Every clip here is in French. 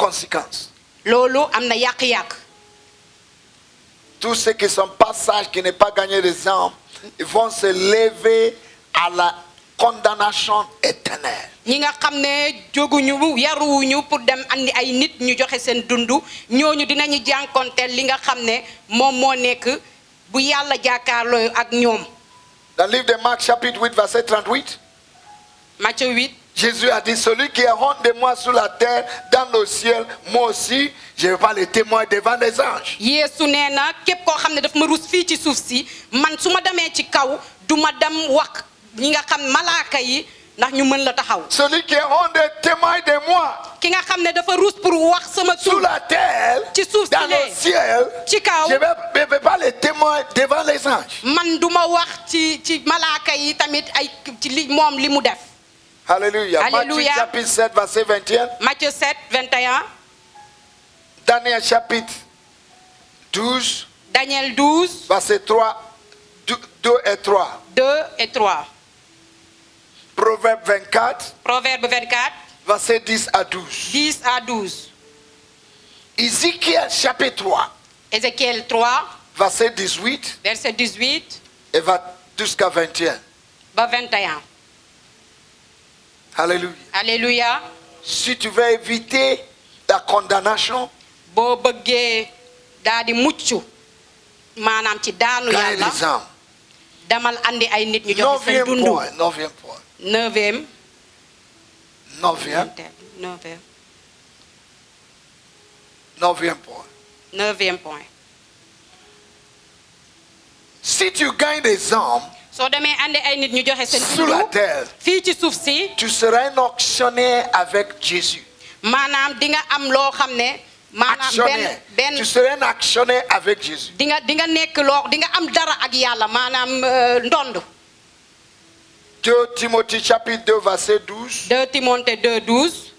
conséquences. loolu am na yàq-yàq. Tous ceux qui ne sont pas sages, qui n'ont pas gagné des âmes, ils vont se lever à la condamnation éternelle. ñi nga xam ne jóguñu yaruwuñu pour dem andi ay nit ñu joxe seen dundu ñooñu dinañu jànkonteel li nga xam ne moom moo nekk bu yàlla jàkkaarloo ak ñoom. Dans le livre de Marc chapitre 8 verset 38, Matthieu 8. Jésus a dit, celui qui est honte de moi sur la terre, dans le ciel, moi aussi, je ne vais pas le témoin devant les anges. Yeesu nee na képp koo xam ne daf ma rus fii ci suuf si man su ma demee ci kaw du ma dem wax ñi nga xam malaaka yi ndax ñu mën la taxaw. Celui qui est honte de témoin de moi ki nga xam ne dafa rus pour wax sama sur tur la terre, ci suuf dans si le ciel, ci kaw je ne vais pas le témoin devant les anges. man du ma wax ci malaaka yi tamit ay ci li moom li mu def. Alléluia. Alléluia. Matthieu chapitre 7 verset 21. Matthieu 7 21. Daniel chapitre 12 Daniel 12 verset 3, 2 et 3. 2 et 3. Proverbe 24 Proverbe 24 verset 10 à 12. 10 à 12. Ézéchiel chapitre 3 Ézéchiel 3 verset 18 verset 18 et va jusqu'à 21. ba 21. Alléluia. Alléluia. Si tu veux éviter la condamnation, boo bëggee daal di mucc maanaam ci daanu gagne yàlla les âmes. damal andi ay nit ñu joxe seen 9e dundu. point. 9e point. 9e. 9e. 9e. 9e point. 9e point. Si tu gagnes des âmes soo demee andi ay nit ñu joxe seen sur la dundu terre, fii ci suuf si tu seras un actionnaire avec Jésus. maanaam di nga am loo xam ne maanaam Actionnaire. benn Tu seras un actionnaire avec Jésus. di nga nekk loo di nga am dara ak yàlla maanaam ndond. 2 Timothée chapitre 2 verset 12. 2 Timothée 2 12.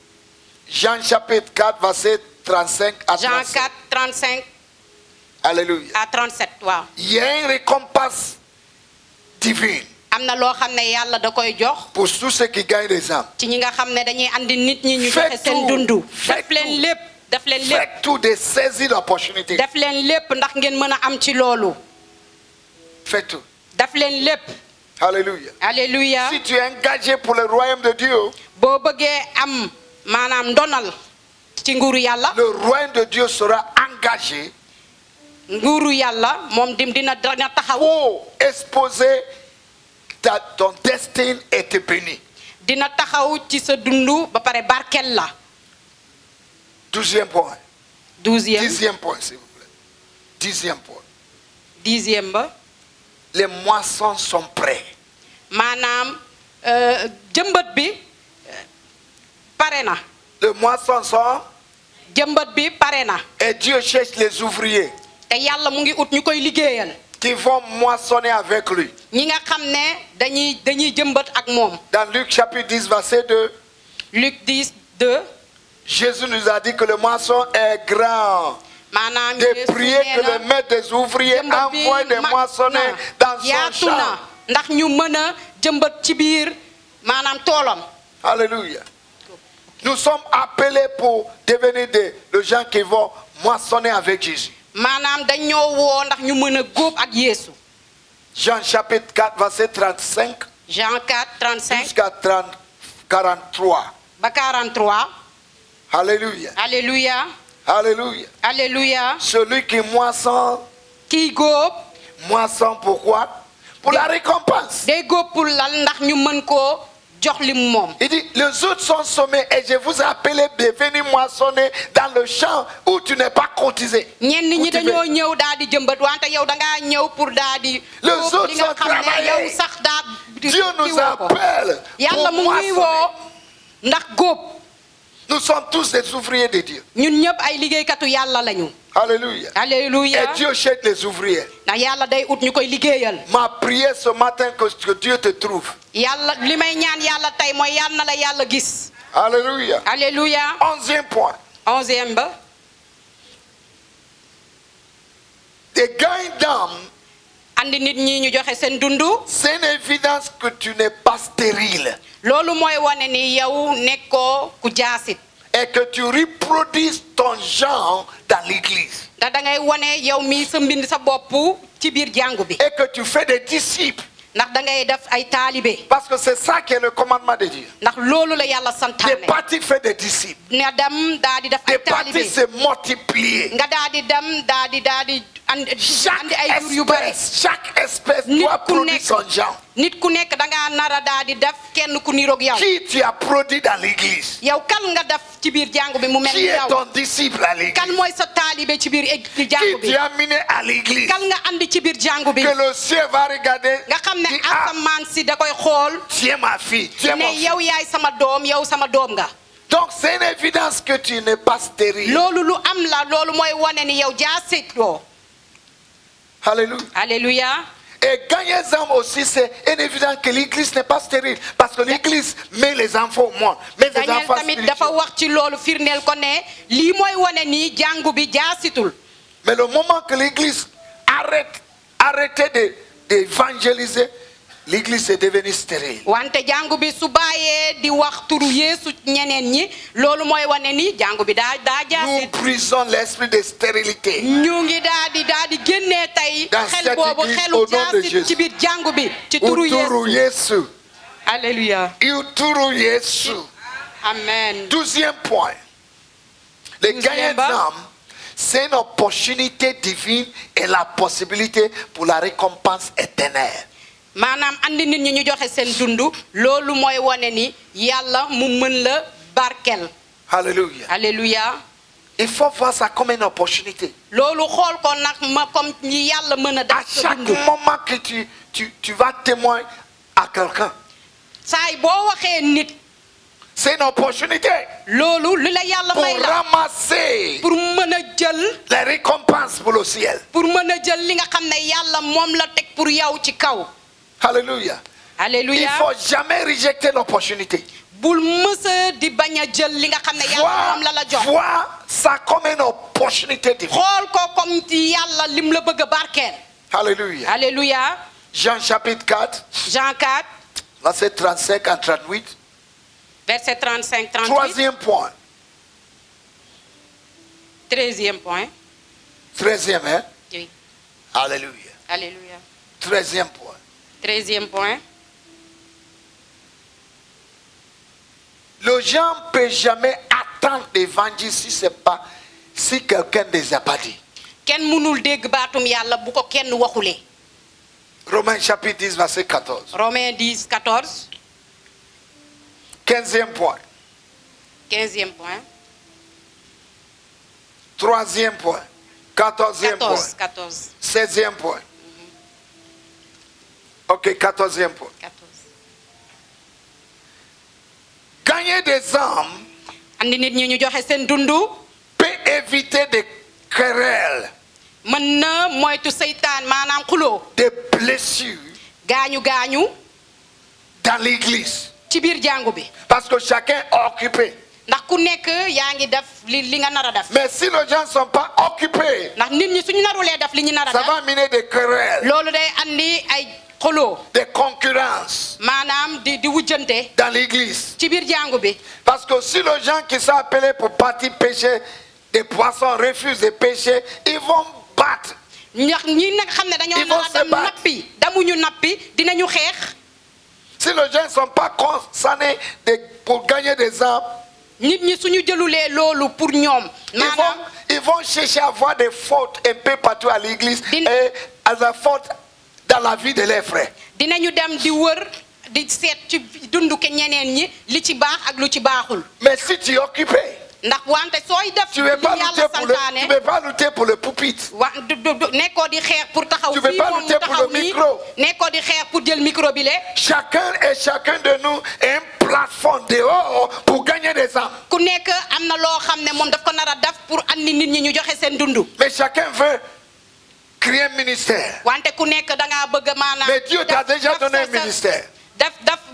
Jean chapitre 4 verset 35 à Jean 37. 4 35 Alléluia. à 37 waaw. Il y a une récompense divine am na loo xam ne yàlla da koy jox pour tous ceux qui gagnent des âmes. ci ñi nga xam ne dañuy andi nit ñi ñu Faites joxe seen tout. dundu. Faites def leen tout. lépp def leen lépp Faites tout de saisir l'opportunité. def leen lépp ndax ngeen mën a am ci loolu. Faites tout. def leen lépp. Alléluia. Alléluia. Si tu es engagé pour le royaume de Dieu, boo bëggee am maanaam ndonal ci nguuru yàlla. le royaume de Dieu sera engagé nguuru yàlla moom dina taxaw. pour exposer ton destin et te bénir. dina taxaw ci sa dundu ba pare barkel la. 12e point. 12e 10e point, s'il vous plaît. 10e point. 10e ba. Les moissons sont prêts. maanaam jëmbat bi pare na. Les moissons sont jëmbat bi pare na. et Dieu cherche les ouvriers te yàlla mu ngi ut ñu koy liggéeyal. qui vont moissonner avec lui. ñi nga xam ne dañuy jëmbat ak moom. Dans Luc chapitre 10 verset 2, Luc 10 2. Jésus nous a dit que le moisson est grand. maanaam De prier que le maître des ouvriers envoie des moissonneurs dans son yaatu champ. na ndax ñu mën a jëmbat ci biir maanaam toolam. Alléluia. Nous sommes appelés pour devenir les gens qui vont moissonner avec Jésus. maanaam dañoo woo ndax ñu mën a góob ak Yeesu. Jean chapitre 4 verset 35 Jean 4 35 jusqu'à 43. ba 43. Alléluia. Alléluia. Alléluia. Alléluia. Celui qui moissonne, kiy góob moissonne pourquoi? Pour la récompense. day góob pour lan ndax ñu mën koo jox li mu moom. Il dit, les autres sont sommés et je vous ai appelé de venir moissonner dans le champ où tu n'es pas cotisé. ñenn ñi Cultivé. dañoo ñëw daal di jëmbat wante yow da ngaa ñëw pour daal di. Les góob autres li nga sont xam ne travaillés. yow sax daa. Dieu nous appelle yàlla pour mu ngi moissonner. woo ndax góob. Nous sommes tous des ouvriers de Dieu. ñun ñëpp ay liggéeykatu yàlla lañu. Alléluia. Alléluia. Et Dieu cherche les ouvriers. ndax yàlla day ut ñu koy liggéeyal. Ma prière ce matin que Dieu te trouve. yàlla li may ñaan yàlla tey mooy yàlla na la yàlla gis. Alléluia. Alléluia. 11e point. 11e ba. Des gains d'âme, andi nit ñi ñu joxe seen dundu. c'est une évidence que tu n'es pas stérile. loolu mooy wane ni yow nekkoo ku jaasit. et que tu reproduises ton genre dans l'église. ndax da ngay wane yow mi sa mbind sa bopp ci biir jàngu bi. Et que tu fais des disciples. ndax da ngay def ay taalibe. Parce que c'est ça qui est le commandement de Dieu. ndax loolu la yàlla santaane. De partir faire des disciples. nga dem daa di def ay De partir taalibe. se multiplier. nga daa di dem daa di andi ay jur yu bëri. Chaque espèce Nit doit ku produire nekk. son genre. nit ku nekk da ngaa nar a daa di def kenn ku niroog yow. Qui tu as produit dans l'église? yow kan nga def ci biir jàngu bi mu mel Qui ni est yow. ton disciple à l'église? kan mooy sa taalibe ci biir Qui jàngu bi. tu as amené à l'église? kan nga andi ci biir jàngu bi. Que le ciel va regarder. nga xam ne Dit, ah, asamaan si da koy xool. tu es ma fille, tu es mon ne fils. yow yaay sama doom yow sama doom nga. Donc c'est une évidence que tu n'es pas stérile. loolu lu am la loolu mooy wane ni yow jaaseetoo. Alléluia. alléluia. Et gagner les âmes aussi, c'est une évidence que l'église n'est pas stérile. Parce que l'église met les enfants au monde. Mais les Daniel enfants tamit dafa spirituels. wax ci loolu firndeel ko ne lii mooy wane ni jàngu bi jaasitul. Mais le moment que l'église arrêtait d'évangéliser, l'église est devenue stérile. wante jàngu bi su bàyyee di wax turu Yeesu ñeneen ñi loolu mooy wane ni jàngu bi daa Nous jaasit. brisons l'esprit de stérilité. ñu ngi daa di génnee tey Dans xel cette boobu église, xelu au nom de jaasit Jésus. ci biir jàngu bi ci turu Uturu Yeesu. Yesu. alléluia. Uturu Yesu. amen. 12e point. Le 12e gagner bas. d'âme, c'est une opportunité divine et la possibilité pour la récompense éternelle. maanaam andi nit ñi ñu joxe seen dundu loolu mooy wane ni yàlla mu mën la barkel. Alléluia. alléluia. Il faut voir ça comme une opportunité. loolu xool ko nag ma comme ñi yàlla mën a À def sa chaque dundu. moment que tu vas témoigner à quelqu'un, saay boo waxee nit c'est une opportunité loolu li la yàlla pour may la ramasser pour mën a jël les récompenses pour le ciel. pour mën a jël li nga xam ne yàlla moom la teg pour yow ci kaw. Alléluia. Il alléluia. ne faut jamais rejeter l'opportunité. bul mësa di bañ a jël li nga xam ne yàlla moom la la jox. Vois ça comme une opportunité divine. xool ko comme ci yàlla lim la bëgg a barkeel. Alléluia. alléluia. Jean chapitre 4, Jean 4 verset 35 à 38. verset 35 38. Troisième point. 13e point. 13e, hein? oui. Alléluia. alléluia. 13e point. 13e point. Le gens ne peut jamais attendre l'évangile si quelqu'un ne les a pas dit. kenn mënul dégg baatum yàlla bu ko kenn waxulee. Romains chapitre 10, verset 14. Romains 10 14. 15e point. 15e point. 3e point. 14e point. 14 14 16e point. Ok, 14e point. 14. Gagner des âmes andi nit ñi ñu joxe seen dundu peut éviter des querelles, mën na moytu seytaan maanaam xuloo des blessures gaañu dans l'église. ci biir jàngu bi. Parce que chacun est occupé. ndax ku nekk yaa ngi def li nga nar a def. Mais si les gens ne sont pas occupés, ndax nit ñi suñu narulee def li ñu nar a ça def va amener des querelles, loolu day andi ay xuloo des concurrences maanaam di wujjante dans l'église. ci biir jàngu bi. Parce que si les gens qui sont appelés pour partir pêcher des poissons refusent de pêcher, ils vont battre. ndax ñi nag xam ne dañoo Ils vont nar a se dem battre. nappi damuñu nappi dinañu xeex. Si les gens ne sont pas concernés pour gagner des âmes, nit ñi suñu jëlulee loolu pour ñoom maanaam ils vont chercher à avoir des fautes un peu partout à l'église Din- et à la faute dans la vie de leurs frères. dinañu dem di wër di seet ci dundu ke ñeneen ñi li ci baax ak lu ci baaxul. Mais si tu es occupé, ndax wante sooy def tu ne veux li pas yàlla lutter pour le, tu santaane veux pas lutter pour le pupitre. nekkoo di xeex pour taxaw Tu veux fii pas moom mu lutter pour taxaw le nii micro. nekkoo di xeex pour jël micro bi le Chacun et chacun de nous a une plateforme dehors pour gagner des âmes. ku nekk am na loo xam ne moom daf ko nar a def pour andi nit ñi ñu joxe seen dundu. Mais chacun veut créer un ministère. wante ku nekk da ngaa bëgg maanaam. Mais Dieu t'a déjà donné un sa- ministère.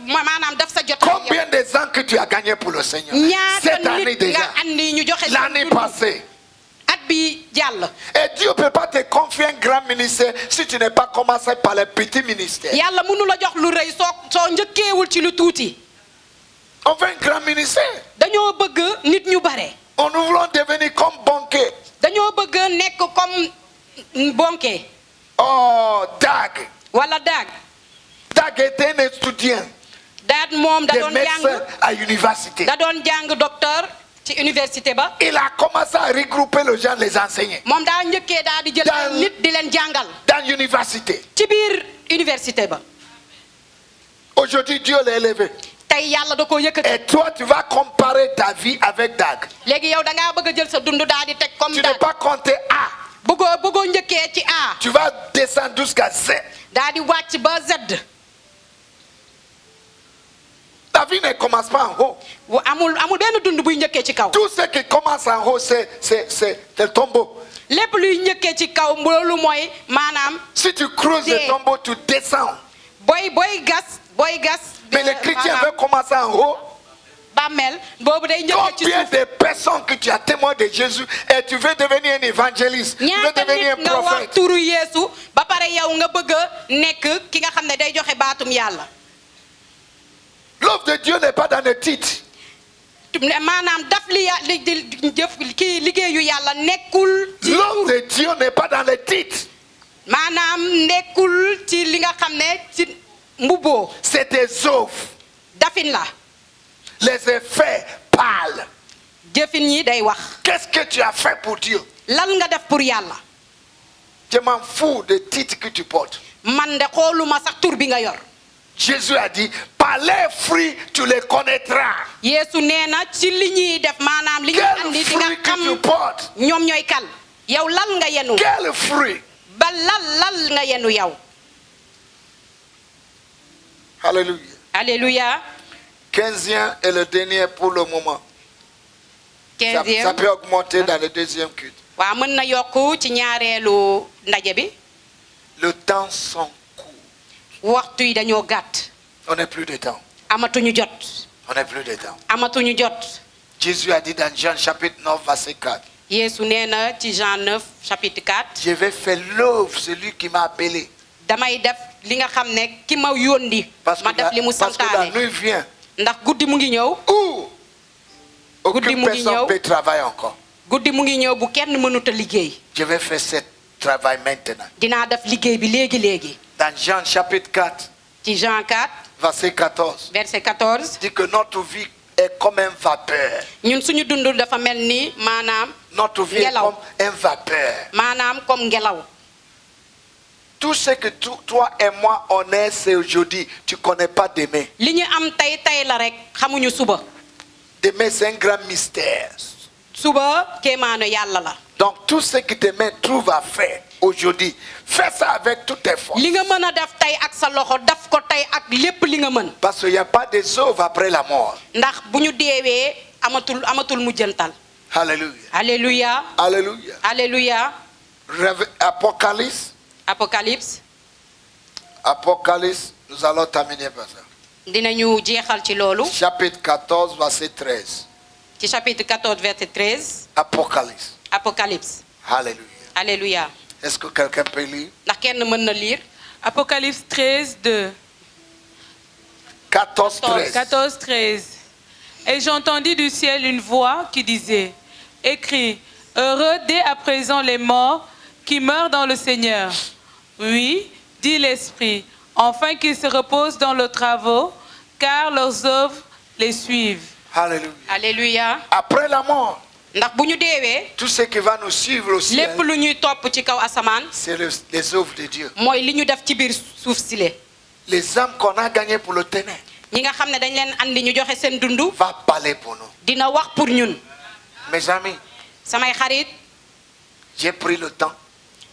maanaam daf sa jot. Combien des ans que tu as gagné pour le Seigneur? Cette ñaata année nit déjà. nga andi ñu joxe seen L'année dundu passée. at bi jàll. Et Dieu ne peut pas te confier un grand ministère si tu n'es pas commencé par les petits ministères. yàlla mënu la jox lu rëy soo njëkkeewul ci lu tuuti. On veut un grand ministère. dañoo bëgg nit ñu bare. On nous voulons devenir comme banquier. dañoo bëgg nekk comme bonke Oh, Dag. wala daag. Dag était un étudiant daat moom da de doon médecin jàng à l'université. da doon jàng docteur ci université ba. Il a commencé à regrouper les gens, les enseigner moom daa njëkkee daa di jël ay nit di leen jàngal dans l'université. ci biir université ba. Aujourd'hui, Dieu l'a élevé. tey yàlla da koo yëkkati. Et toi, tu vas comparer ta vie avec Dag. léegi yow da ngaa bëgg a jël sa dund daa di teg comme Tu n'es daag. pas compté A. bëggoo njëkkee ci A. Tu vas descendre jusqu'à Z. daa di wàcc ba Z. La vie ne commence pas en haut. amul benn dund buy njëkkee ci kaw. Tout ce qui commence en haut, c'est le tombeau. lépp luy njëkkee ci kaw loolu mooy maanaam Si tu creuses le Dé. tombeau, tu descends. booy gas. Mais les chrétiens veulent commencer en haut. bàmmeel boobu day njëkkee ci Combien suuf. de personnes que tu as témoin de Jésus et tu veux devenir un évangéliste, tu veux ñaata devenir nit un nga wax prophète. turu Yeesu ba pare yow nga bëgg a nekk ki nga xam ne day joxe baatum yàlla. L'œuvre de Dieu n'est pas dans le titre. maanaam daf li jëf kii liggéeyu yàlla nekkul ci L'œuvre de Dieu n'est pas dans le titre. maanaam nekkul ci li nga xam ne ci mbubboo C'est tes œuvres. dafin la Les effets parlent. jëfin yi day wax Qu'est-ce que tu as fait pour Dieu? lan nga def pour yàlla. Je m'en fous des titres que tu portes. man de xooluma sax tur bi nga yor. Jésus a dit, par les fruits, tu les connaîtras. Yeesu nee na ci li ñuy def maanaam li ñuy Quel andi di nga fruit que tu xam portes? ñoom ñooy kal yow lan nga yenu Quel fruit? ba lal nga yenu yow. Alléluia. alléluia. 15e et le dernier pour le moment. Ça 15e peut augmenter dans le deuxième culte. waaw mën na yokk ci ñaareelu ndaje bi. Le temps s'en court. waxtu yi dañoo gàtt. On n'a plus de temps. amatuñu jot. On n'a plus de temps. amatuñu jot. Jésus a dit dans Jean chapitre 9, verset 4. Yeesu nee na ci Jean 9 chapitre 4. Je vais faire l'œuvre celui qui m'a appelé. damay def li nga xam ne ki ma yónni. Parce ma def li mu que la santaane. nuit vient ndax guddi mu ngi ñëw. où aucune mu ngi personne ñëw. peut travailler encore. guddi mu ngi ñëw bu kenn mënut a liggéey. Je vais faire ce travail maintenant. dinaa def liggéey bi léegi. Dans Jean chapitre 4, ci Jean 4 verset 14, verset 14. dit que notre vie est comme un vapeur. ñun suñu dund dafa mel ni maanaam. Notre vie est Ngelaw. comme un vapeur. maanaam comme ngelaw. Tout ce que toi et moi on est, c'est aujourd'hui. Tu ne connais pas demain. li ñu am tey la rek xamuñu suba. Demain, c'est un grand mystère. suba kéemaanu yàlla la. Donc, tout ce que tes mains trouvent à faire aujourd'hui, fais ça avec toutes tes forces. li nga mën a def tey ak sa loxo daf ko tey ak lépp li nga mën. Parce qu'il n'y a pas des œuvres après la mort. ndax bu ñu deewee amatul mujjantal. Alléluia. alléluia. Alléluia. alléluia. Apocalypse. Apocalypse, nous allons terminer par ça. dinañu jeexal ci loolu. Chapitre 14, verset 13. ci chapitre 14 verset 13. Apocalypse. Apocalypse. Alléluia. alléluia. Est-ce que quelqu'un peut lire? ndax kenn mën na lire. Apocalypse 13, 2. 14, 13. 14, 13. Et j'entendis du ciel une voix qui disait, écris, heureux dès à présent les morts qui meurent dans le Seigneur. Oui, dit l'Esprit, enfin qu'ils se reposent dans leurs travaux, car leurs œuvres les suivent. Alléluia. alléluia. Après la mort, ndax bu ñu deewee. tout ce qui va nous suivre au ciel, lépp lu ñuy topp ci kaw asamaan. c'est les œuvres de Dieu. mooy li ñu def ci biir suuf sile. Les âmes qu'on a gagnées pour le ténèbre ñi nga xam ne dañ leen andi ñu joxe seen dund. va parler pour nous. dina wax pour ñun. Mes amis, samay xarit j'ai pris le temps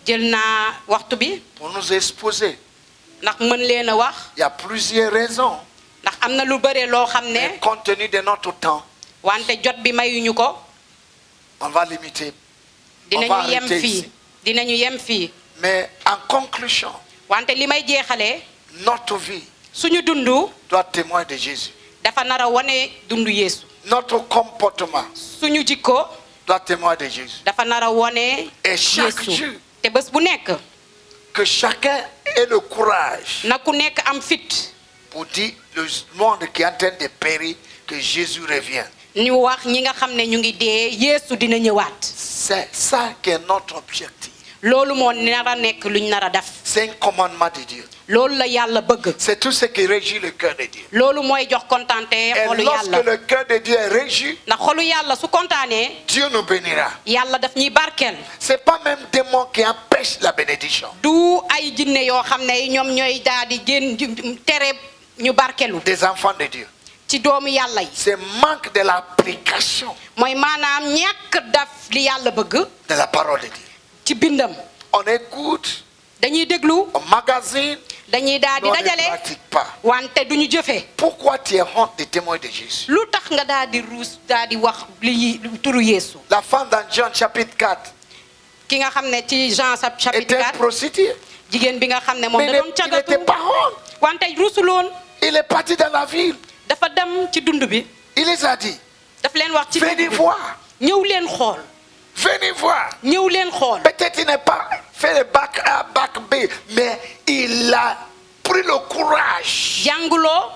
jël naa waxtu bi pour nous exposer. ndax mën leen a wax. Il y a plusieurs raisons. ndax am na lu bëre loo xam ne. Mais compte tenu de notre temps, wante jot bi mayuñu ko. on va limiter. On va dinañu yem arrêter fii ici. dinañu yem fii. Mais en conclusion, wante li may jeexalee. notre vie suñu dund doit témoigner de Jésus. dafa nar a wane dundu Yeesu. Notre comportement suñu jikko doit témoigner de Jésus. dafa nar a wane Et chaque Yeesu. jour, te bés bu nekk que chacun ait le courage na ku nekk am fit pour dire le monde qui est en train de périr que Jésus revient. ñu wax ñi nga xam ne ñu ngi dee Yeesu dina ñëwaat. C'est ça qui est notre objectif. loolu moo nar a nekk luñ nar a def. C'est un commandement de Dieu. loolu la yàlla bëgg. C'est tout ce qui régit le cœur de Dieu. loolu mooy jox kontante Et xolu lorsque yàlla. le cœur de Dieu est régi, ndax xolu yàlla su kontaanee Dieu nous bénira. yàlla daf ñuy barkeel. C'est pas même démon qui empêche la bénédiction. du ay jinne yoo xam ne ñoom ñooy daal di génn tere ñu barkelu Des enfants de Dieu. ci doomu yàlla yi. C'est manque de l'application mooy maanaam ñàkk daf li yàlla bëgg de la parole de Dieu. ci bindam. On écoute, dañuy déglu on magasine, dañuy daal di mais on ne dajale pratique pas. wante duñu jëfee. Pourquoi tu es honte des témoins de Jésus? lu tax nga daal di ruus daal di wax li turu Yeesu. La femme dans Jean chapitre 4 ki nga xam ne ci Jean chapitre était une 4 prostituée. jigéen bi nga xam ne moom Mais da doon il cagatu n'était pas honte. wante ruusuloon. Il est parti dans la ville. dafa dem ci dund bi Il les a dit, daf leen wax ci dund venez bi voir, ñëw leen xool venez voir. ñëw leen xool. Peut-être il n'est pas fait le bac A, bac B, mais il a pris le courage jànguloo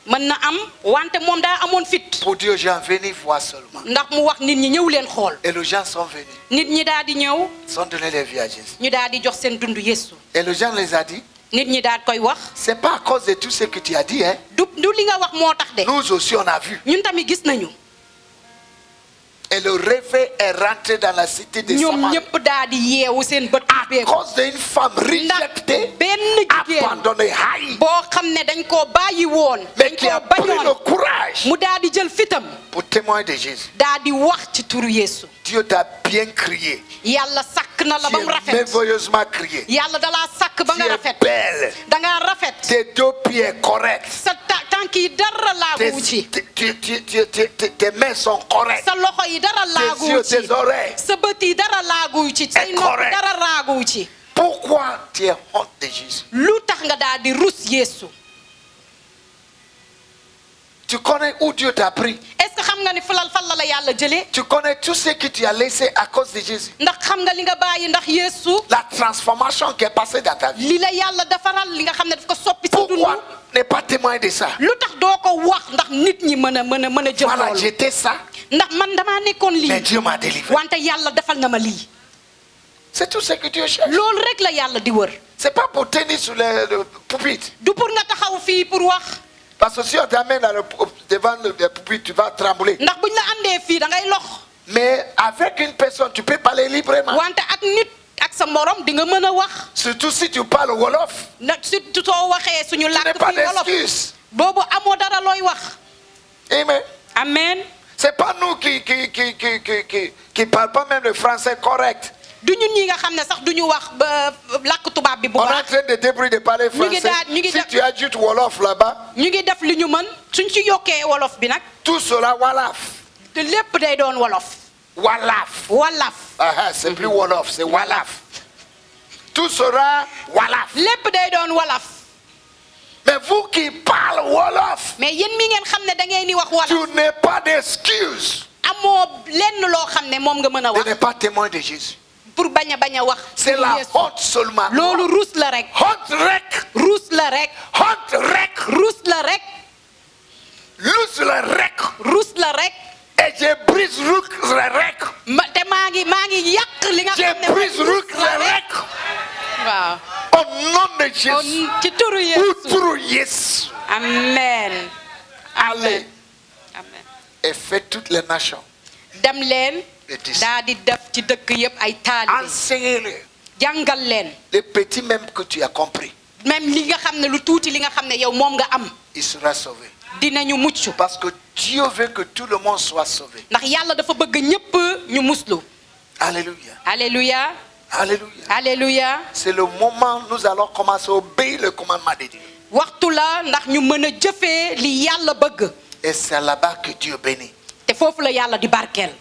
mën na am wante moom daa amoon fit pour dire aux gens, venez voir seulement. ndax mu wax nit ñi ñëw leen xool. Et les gens sont venus, nit ñi daal di ñëw ils ont donné leur vie à Jésus. ñu daal di jox seen dund Yeesu. Et les gens les a dit, nit ñi daal koy wax c'est pas à cause de tout ce que tu as dit, hein. du li nga wax moo tax de. Nous aussi on a vu. ñun tamit gis nañu. Et le réveil est rentré dans la cité de ñoom Samarie. ñëpp daal di yeewu seen bët. À cause d'une femme ndax rejetée, benn jigéen abandonnée, haïe, boo xam ne dañ koo bàyyi woon. mais dañ qui a koo pris le bañoon courage mu daal di jël fitam pour témoigner de Jésus. daal di wax ci turu Yeesu. Dieu t'a bien crié. yàlla sàkk na la Tu ba mu es rafet. merveilleusement crié. yàlla dalaa sàkk ba Tu nga es rafet. belle. da ngaa rafet. Tes deux pieds corrects. sa tànk yi dara laaguwu ci. Tes mains sont correctes. sa loxo yi dara Tes laaguwu yeux, ci. tes oreilles. sa bët yi dara laaguwu ci. say nopp correct. dara laaguwu ci. Pourquoi tu es honte de Jésus? lu tax nga daal di rus Yeesu. Tu connais où Dieu t'a pris. est-ce que xam nga ni fan la yàlla jëlee. Tu connais tout ce que tu as laissé à cause de Jésus. ndax xam nga li nga bàyyi ndax Yeesu. La transformation qui est passée dans ta vie. li la yàlla defaral li nga xam ne daf ko soppi sa dund. Pourquoi ne pas témoigner de ça? lu tax doo ko wax ndax nit ñi mën a jël Voilà, loolu. j'étais ça, ndax man damaa nekkoon mais lii. Dieu m'a délivré. wante yàlla defal na ma lii. C'est tout ce que Dieu cherche. loolu rek la yàlla di wër. C'est pas pour tenir sur le pupitre. du pour nga taxaw fii pour wax. Parce que si on t'amène devant le pupitre, tu vas trembler. ndax buñ la andee fii da ngay lox. Mais avec une personne, tu peux parler librement. wante ak nit ak sa morom di nga mën a wax. Surtout si tu parles Wolof. nag surtout soo waxee suñu Tu n'as làkk pas fii wolof. d'excuse. boobu amoo dara looy wax. Amen. amen. C'est pas nous qui parlons pas même le français correct. du ñun ñi nga xam ne sax du ñu wax ba làkk tubaab bi bu On est en baax. train de débrouiller de parler français. Si tu ajoutes Wolof là-bas, ñu ngi def li ñu mën suñ ci yokkee wolof bi nag tout sera Walaf. te lépp day doon wolof. Walaf. walaf. Ah, c'est plus Wolof, c'est Walaf. Tout sera Walaf. lépp day doon wolof. Mais vous qui parlez Wolof, mais yéen mi ngeen xam ne da ngeen di wax wolof. tu n'as pas d'excuse amoo lenn loo xam ne moom nga mën a de wax. ne pas témoin de Jésus. pour bañ a wax. C'est la Yeesu. honte seulement. loolu ruus la rek. Honte rek. ruus la rek. Honte rek. ruus la rek. Luz le rek. ruus la rek. Et je brise le rek. te maa ngi yàq li nga xam ne Je brise le rek. waaw. Au nom de Jésus. ci turu Yeesu. Outru Yesu. amen. Allez amen. et faites toutes les nations. dem leen. Les disciples. daa di def ci dëkk yëpp ay taalibe. Enseignez-le. jàngal leen. Les petits même que tu as compris, même li nga xam ne lu tuuti li nga xam ne yow moom nga am. il sera sauvé. dinañu mucc. Parce que Dieu veut que tout le monde soit sauvé. ndax yàlla dafa bëgg ñëpp ñu muslu. Alléluia. alléluia. Alléluia. alléluia. C'est le moment où nous allons commencer à obéir le commandement de Dieu. waxtu la ndax ñu mën a jëfee li yàlla bëgg. Et c'est là-bas que Dieu bénit. te foofu la yàlla di barkeel.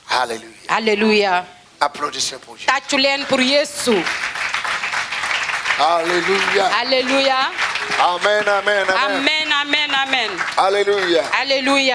Alléluia. alléluia. Applaudissez pour Dieu. tàccu leen pour Yeesu. Alléluia. alléluia. Amen, amen, amen. amen amen amen. Alléluia. alléluia.